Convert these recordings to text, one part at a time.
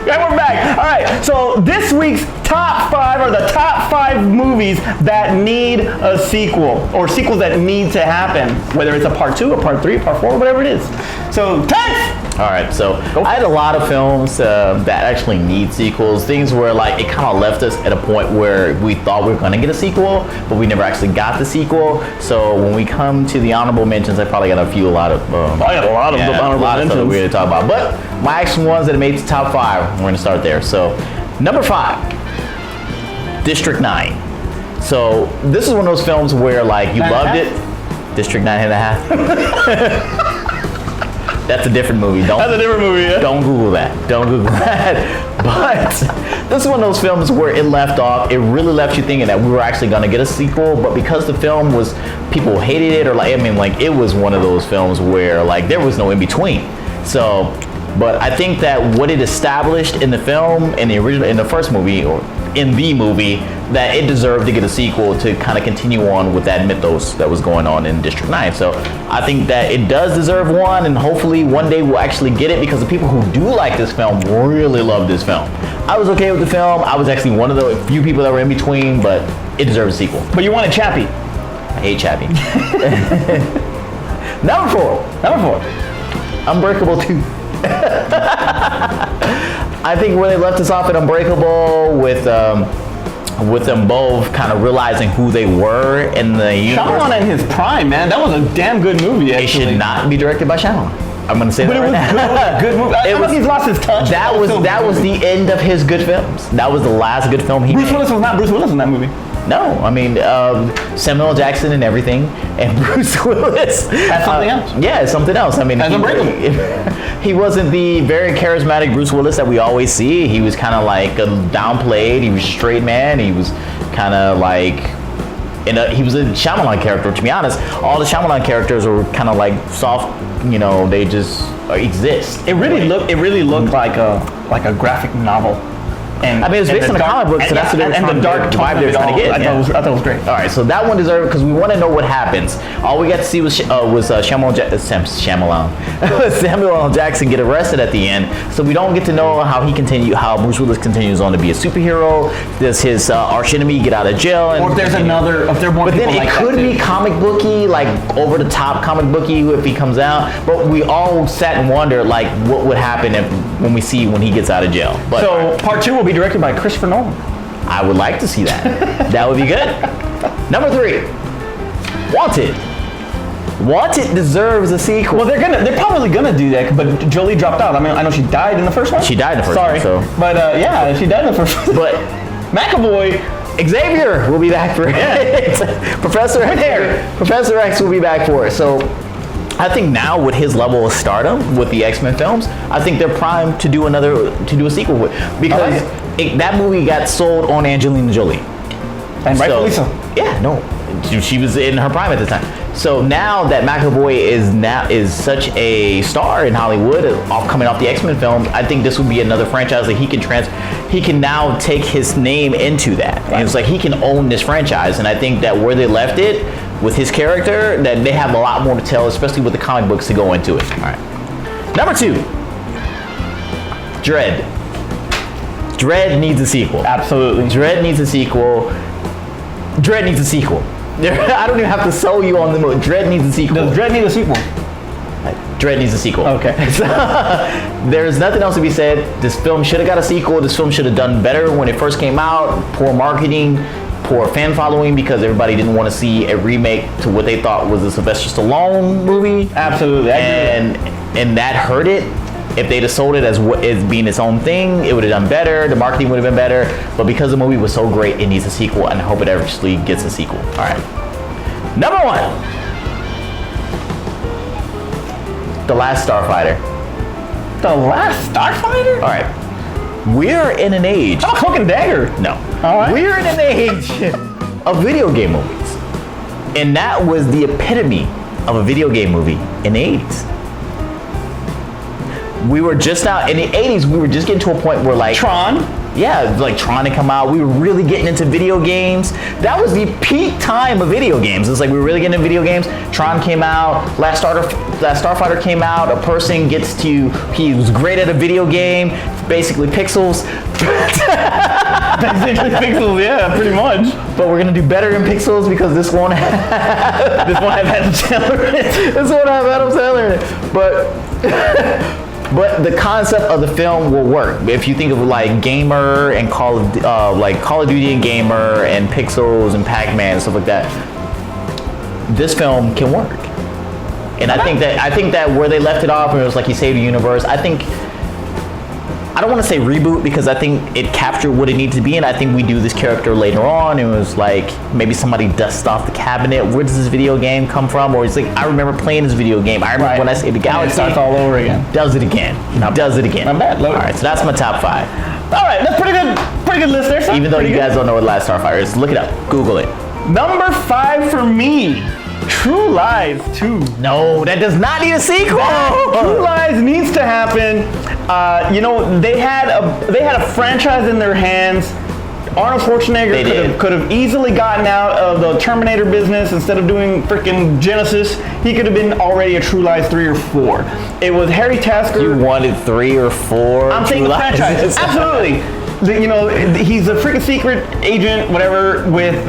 Yeah, we're back. All right, so this week's top 5 are the top 5 movies that need a sequel, or sequels that need to happen, whether it's a part 2, a part 3, part 4, whatever it is. So, Tex! All right, so I had a lot of films that actually need sequels, things where like it kind of left us at a point where we thought we were going to get a sequel, but we never actually got the sequel. So when we come to the honorable mentions, I probably got I got a lot of honorable mentions that we're going to talk about. But my actual ones that made the top 5, we're going to start there. So number 5, District 9. So this is one of those films where like you loved it. District 9.5. That's a different movie. That's a different movie, yeah. Don't Google that. Don't Google that. But this is one of those films where it left off. It really left you thinking that we were actually going to get a sequel. But because the film was, people hated it, or like, I mean, like it was one of those films where like there was no in between. So, but I think that what it established in the film, in the original, in the first movie, or in the movie, that it deserved to get a sequel to kind of continue on with that mythos that was going on in District 9. So I think that it does deserve one, and hopefully one day we'll actually get it, because the people who do like this film really love this film. I was okay with the film. I was actually one of the few people that were in between, but it deserves a sequel. But you wanted Chappie. I hate Chappie. Number 4, Unbreakable 2. I think where they left us off at Unbreakable with them both kind of realizing who they were in the universe. Shyamalan in his prime, man. That was a damn good movie, actually. It should not be directed by Shyamalan. I'm going to say that right now. But it was good movie. I think he's lost his touch. That was the end of his good films. That was the last good film he made. Bruce Willis was not Bruce Willis in that movie. No, I mean Samuel L. Jackson and everything, and Bruce Willis. That's something else. Yeah, it's something else. I mean, he wasn't the very charismatic Bruce Willis that we always see. He was kind of like downplayed. He was a straight man. He was kind of like, he was a Shyamalan character. To be honest, all the Shyamalan characters were kind of like soft. You know, they just exist. It really looked like a graphic novel. And I mean, it was based on a comic book, so that's what the dark vibe they were trying to get. I thought it was great. All right, so that one deserved, because we want to know what happens. All we got to see was Samuel L. Jackson get arrested at the end, so we don't get to know how Bruce Willis continues on to be a superhero. Does his arch enemy get out of jail? Or if there are more. But then it could be comic booky, like over the top comic booky if he comes out. But we all sat and wondered like what would happen when he gets out of jail. But so part 2 will be directed by Christopher Nolan. I would like to see that. That would be good. Number 3, Wanted. Wanted deserves a sequel. Well, they're probably gonna do that, but Jolie dropped out. I mean, I know she died in the first one. She died in the first one. Sorry, but yeah, she died in the first one. But McAvoy, Xavier will be back for it. Professor X will be back for it. So I think now with his level of stardom with the X-Men films, I think they're primed to do a sequel with, because that movie got sold on Angelina Jolie. And rightfully so. Yeah, no, she was in her prime at the time. So now that McAvoy is such a star in Hollywood, coming off the X-Men film, I think this would be another franchise that he can now take his name into that. Right. And it's like he can own this franchise, and I think that where they left it with his character, that they have a lot more to tell, especially with the comic books to go into it. All right. Number 2, Dredd. Dredd needs a sequel. Absolutely. Dredd needs a sequel. Dredd needs a sequel. I don't even have to sell you on the movie. Dredd needs a sequel. Does Dredd need a sequel? Dredd needs a sequel. Okay. There's nothing else to be said. This film should have got a sequel. This film should have done better when it first came out. Poor marketing, poor fan following, because everybody didn't want to see a remake to what they thought was a Sylvester Stallone movie. Absolutely. And that hurt it. If they'd have sold it as being its own thing, it would have done better. The marketing would have been better. But because the movie was so great, it needs a sequel, and I hope it actually gets a sequel. All right. Number 1, The Last Starfighter. The Last Starfighter? All right. We're in an age. Oh, Cloak and Dagger. No. All right. We're in an age of video game movies. And that was the epitome of a video game movie in the 80s. We were just now in the 80s. We were just getting to a point where like Tron. Yeah, like trying to come out. We were really getting into video games. That was the peak time of video games. It's like we were really getting into video games. Tron came out. Last Starfighter came out. A person he was great at a video game. Basically pixels. Basically pixels, yeah, pretty much. But we're gonna do better in pixels because this won't have Adam Sandler in it. This won't have Adam Sandler in it. But the concept of the film will work. If you think of like Gamer and Call of Duty and Gamer and Pixels and Pac-Man and stuff like that, this film can work. And I think that where they left it off, and it was like he saved the universe. I don't want to say reboot because I think it captured what it needed to be, and I think we do this character later on. It was like maybe somebody dusts off the cabinet. Where does this video game come from? Or it's like, I remember playing this video game. I remember when I saved the galaxy. It starts all over again. Does it again. Does it again. Not bad. All right, so that's my top 5. All right, that's pretty good list there. Son. Even though pretty you guys don't know what Last Starfighter is, look it up. Google it. Number 5 for me, True Lies 2. No, that does not need a sequel. True Lies needs to happen. They had a franchise in their hands. Arnold Schwarzenegger could have easily gotten out of the Terminator business instead of doing freaking Genesis. He could have been already a True Lies 3 or 4. It was Harry Tasker. You wanted 3 or 4? I'm saying the franchise. Absolutely. He's a freaking secret agent, whatever, with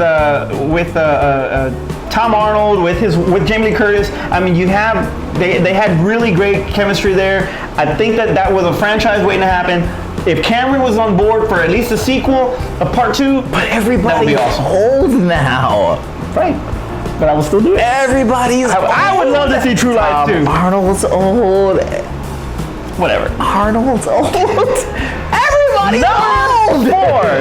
Tom Arnold, with Jamie Lee Curtis. I mean, they had really great chemistry there. I think that was a franchise waiting to happen. If Cameron was on board for at least a sequel, a part 2, but everybody's awesome. old now. Right. But I will still do it. Everybody's old. I would love to see True Lies 2. Arnold's old. Whatever. Arnold's old. Everybody's old.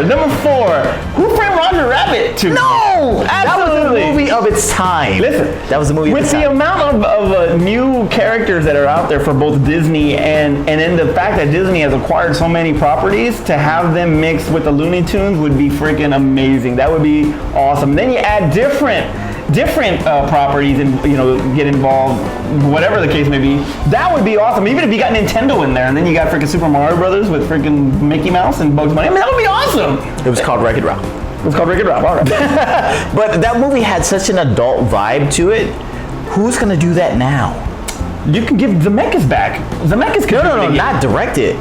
Number 4. Who Framed Roger Rabbit 2? No! Absolutely. That was a movie of its time. Listen, that was a movie of its time. With the amount of new characters that are out there for both Disney and then the fact that Disney has acquired so many properties, to have them mixed with the Looney Tunes would be freaking amazing. That would be awesome. And then you add different properties and get involved, whatever the case may be. That would be awesome. Even if you got Nintendo in there and then you got freaking Super Mario Brothers with freaking Mickey Mouse and Bugs Bunny. I mean, that would be awesome. It was called Wreck-It Ralph. It was called Wreck-It Ralph. All right. But that movie had such an adult vibe to it. Who's gonna do that now? You can give Zemeckis back. Zemeckis can no, not direct it.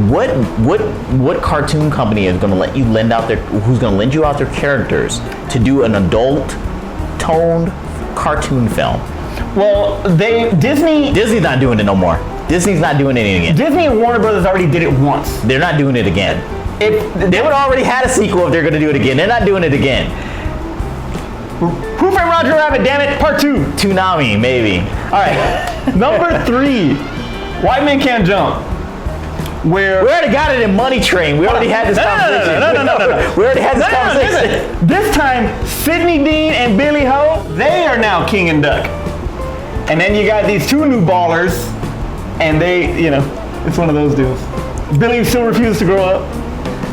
What cartoon company is gonna let you who's gonna lend you out their characters to do an adult toned cartoon film? Well, Disney's not doing it no more. Disney's not doing it again. Disney and Warner Brothers already did it once. They're not doing it again. They would already had a sequel if they're going to do it again. They're not doing it again. Who Framed Roger Rabbit? Damn it, part 2. Toonami, maybe. All right. Number 3. White Men Can't Jump. We already got it in Money Train. We already had this conversation. No. We already had this conversation. Listen. This time, Sidney Dean and Billy Ho, they are now King and Duck. And then you got these 2 new ballers, and they, it's one of those deals. Billy still refuses to grow up.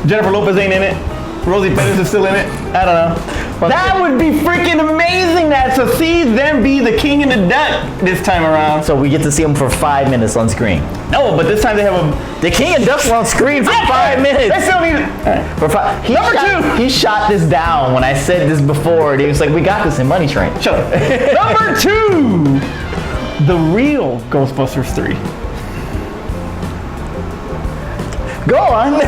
Jennifer Lopez ain't in it. Rosie Perez is still in it. I don't know. That would be freaking amazing to see them be the King and the Duck this time around. So we get to see them for 5 minutes on screen. No, but this time they have the King and Duck were on screen for 5 minutes. They still need it. For 5. Number 2. He shot this down when I said this before. And he was like, we got this in Money Train. Shut up. Number 2. The real Ghostbusters 3. Go on.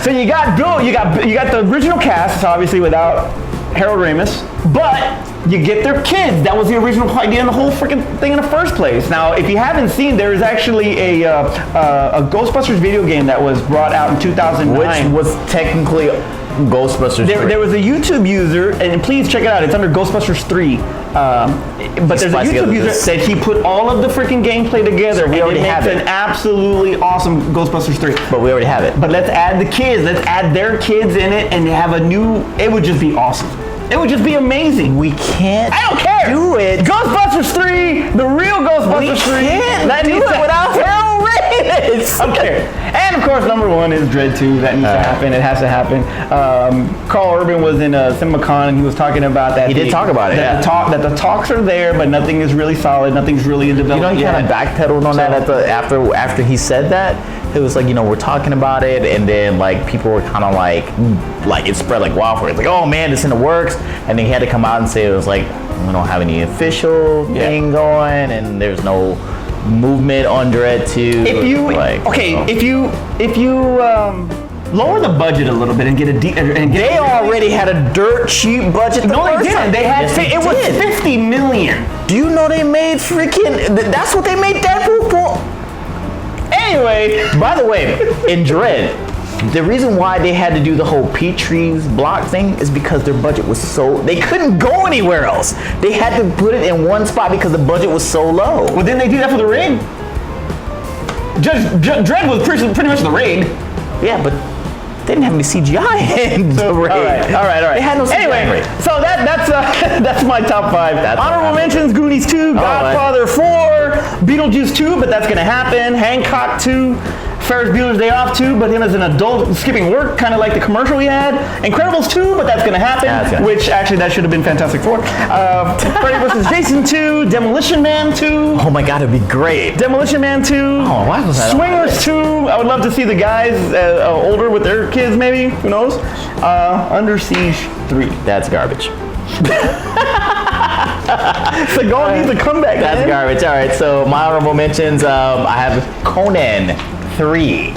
So you got the original cast, obviously without Harold Ramis, but you get their kids. That was the original idea in the whole freaking thing in the first place. Now, if you haven't seen, there is actually a Ghostbusters video game that was brought out in 2009, which was technically Ghostbusters 3. There was a YouTube user, and please check it out. It's under Ghostbusters 3. But there's a YouTube user that said he put all of the freaking gameplay together. We already have it. An absolutely awesome Ghostbusters 3. But we already have it. But let's add the kids. Let's add their kids in it and have a new. It would just be awesome. It would just be amazing. We can't. I don't care. Do it. Ghostbusters 3, the real Ghostbusters 3. We can't do it without Harold Ramis. I don't care. And of course, number 1 is Dread 2. That needs to happen. It has to happen. Carl Urban was in CinemaCon and he was talking about that. He did talk about it. That the talks are there, but nothing is really solid. Nothing's really in development. He kind of backpedaled on that after he said that. it was like, we're talking about it, and then like people were kind of like it spread like wildfire. It's like, oh man, it's in the works, and then he had to come out and say it was like, we don't have any official thing going, and there's no movement on Dread 2. If you if you lower the budget a little bit and get a they already had a dirt cheap budget. No, they didn't. They had it was $50 million. Do you know they made freaking? That's what they made Deadpool for. Anyway, by the way, in Dread, the reason why they had to do the whole Petrie's block thing is because their budget was they couldn't go anywhere else. They had to put it in one spot because the budget was so low. Well, didn't they do that for the Raid? Dread was pretty much the Raid. Yeah, but they didn't have any CGI in the Raid. All right. They had no CGI. Anyway, so that's my top 5. Honorable mentions: Goonies 2, Godfather 4, Beetlejuice 2, but that's gonna happen. Hancock 2. Ferris Bueller's Day Off 2, but him as an adult skipping work, kind of like the commercial we had. Incredibles 2, but that's going to happen, which actually that should have been Fantastic Four. Freddy vs. Jason 2, Demolition Man 2. Oh my God, it'd be great. Demolition Man 2. Oh, why was that? Swingers 2. I would love to see the guys older with their kids, maybe. Who knows? Under Siege 3. That's garbage. Seagal needs a comeback. That's garbage. All right, so my honorable mentions. I have Conan 3.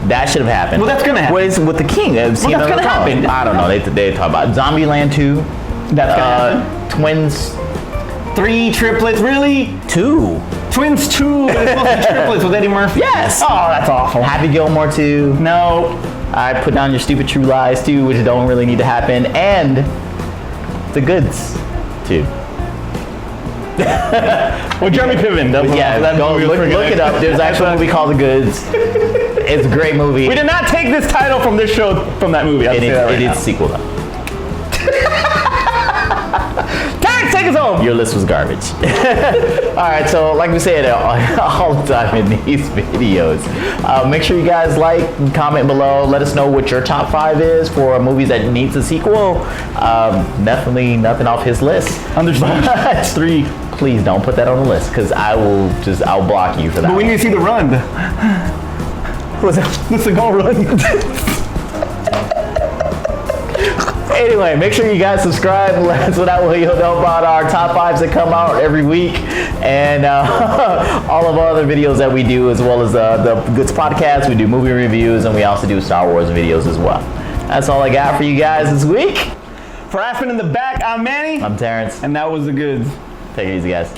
That should have happened. Well, that's gonna happen. What is with the king? That's gonna happen. I don't know. They talk about Zombieland 2. That's gonna happen. Twins 3 triplets. Really? 2. Twins 2. But it's supposed to be triplets with Eddie Murphy. Yes. Oh, that's awful. Happy Gilmore 2. No. I put down Your Stupid True Lies 2, which don't really need to happen, and The Goods 2. Well, Jeremy Piven. Go look it up. There's actually a movie called The Goods. It's a great movie. We did not take this title from this show, from that movie. It is a sequel though. Terrence, take us home. Your list was garbage. All right, so like we said all the time in these videos, make sure you guys like and comment below. Let us know what your top 5 is for movies that needs a sequel. Definitely nothing off his list. Understand. 3. Please don't put that on the list, because I'll block you for that. But we need to see the run. What's that? The Seagal run. Anyway, make sure you guys subscribe so that way you'll know about our top 5s that come out every week, and all of our other videos that we do, as well as the Goods podcast. We do movie reviews, and we also do Star Wars videos as well. That's all I got for you guys this week. For Aspen in the back, I'm Manny. I'm Terrence. And that was The Goods. Take it easy, guys.